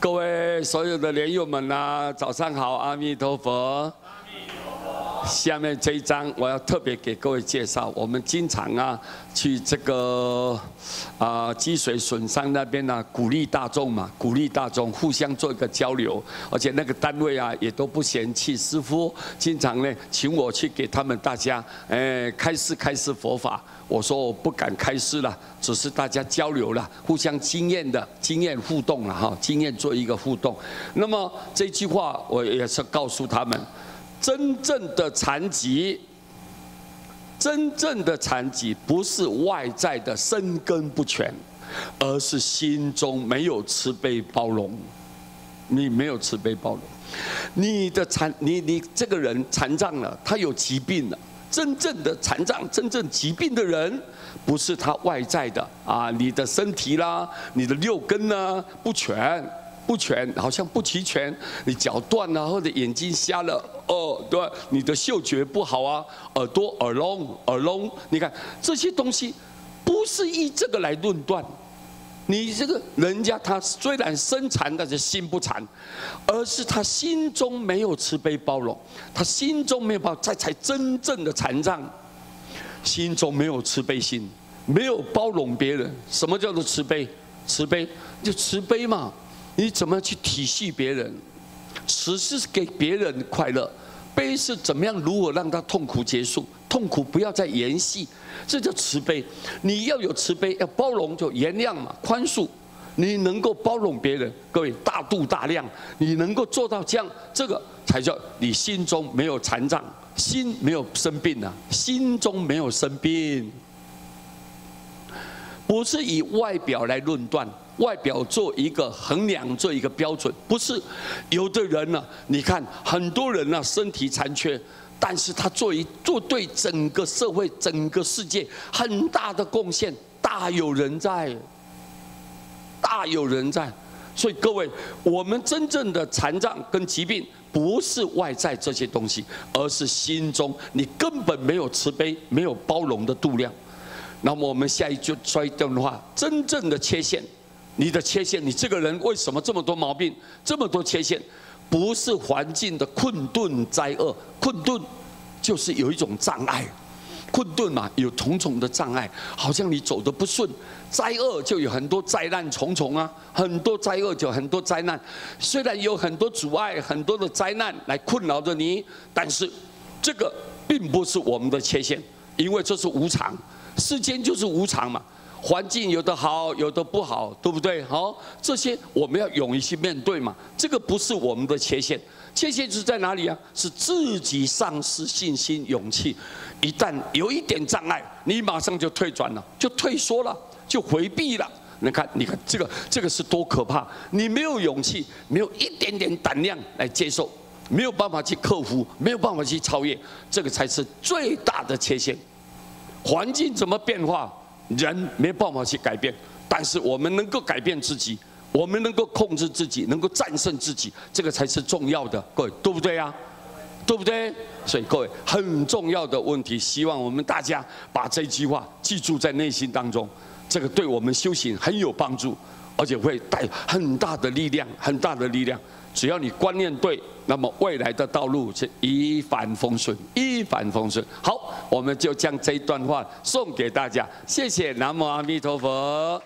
各位所有的莲友们呐，早上好，阿弥陀佛。下面这一章我要特别给各位介绍，我们经常去这个积水损伤那边鼓励大众嘛，鼓励大众互相做一个交流，而且那个单位也都不嫌弃师父，经常呢请我去给他们大家开示佛法。我说我不敢开示了，只是大家交流了，互相经验互动了哈，经验做一个互动。那么这句话我也是告诉他们。 真正的残疾不是外在的身根不全，而是心中没有慈悲包容。你没有慈悲包容，你这个人残障了，他有疾病了。真正的残障、真正疾病的人，不是他外在的你的身体啦、你的六根啦不全。 不全，好像不齐全，你脚断了，或者眼睛瞎了，对吧？你的嗅觉不好耳朵耳聋，你看这些东西，不是依这个来论断。你这个人家他虽然身残，但是心不残，而是他心中没有慈悲包容，他心中没有包容，这才真正的残障，心中没有慈悲心，没有包容别人。什么叫做慈悲？慈悲就慈悲嘛。 你怎么去体恤别人？慈是给别人快乐，悲是怎么样如何让他痛苦结束，痛苦不要再延续，这叫慈悲。你要有慈悲，要包容，就原谅嘛，宽恕。你能够包容别人，各位大度大量，你能够做到这样，这个才叫你心中没有残障，心没有生病心中没有生病，不是以外表来论断。 外表做一个衡量，做一个标准，不是有的人你看很多人身体残缺，但是他做对整个社会、整个世界很大的贡献，大有人在，大有人在。所以各位，我们真正的残障跟疾病，不是外在这些东西，而是心中你根本没有慈悲、没有包容的度量。那么我们下一句说一段话，真正的缺陷。 你的缺陷，你这个人为什么这么多毛病，这么多缺陷？不是环境的困顿灾厄，困顿就是有一种障碍，困顿嘛，有重重的障碍，好像你走得不顺。灾厄就有很多灾难重重很多灾厄就有很多灾难。虽然有很多阻碍，很多的灾难来困扰着你，但是这个并不是我们的缺陷，因为这是无常，世间就是无常嘛。 环境有的好，有的不好，对不对？这些我们要勇于去面对嘛。这个不是我们的缺陷，缺陷是在哪里是自己丧失信心、勇气。一旦有一点障碍，你马上就退转了，就退缩了，就回避了。你看，这个是多可怕！你没有勇气，没有一点点胆量来接受，没有办法去克服，没有办法去超越，这个才是最大的缺陷。环境怎么变化？ 人没办法去改变，但是我们能够改变自己，我们能够控制自己，能够战胜自己，这个才是重要的，各位对不对对不对？所以各位很重要的问题，希望我们大家把这句话记住在内心当中，这个对我们修行很有帮助，而且会带很大的力量，很大的力量。只要你观念对，那么未来的道路是一帆风顺，一帆风顺。好，我们就将这一段话送给大家，谢谢，南无阿弥陀佛。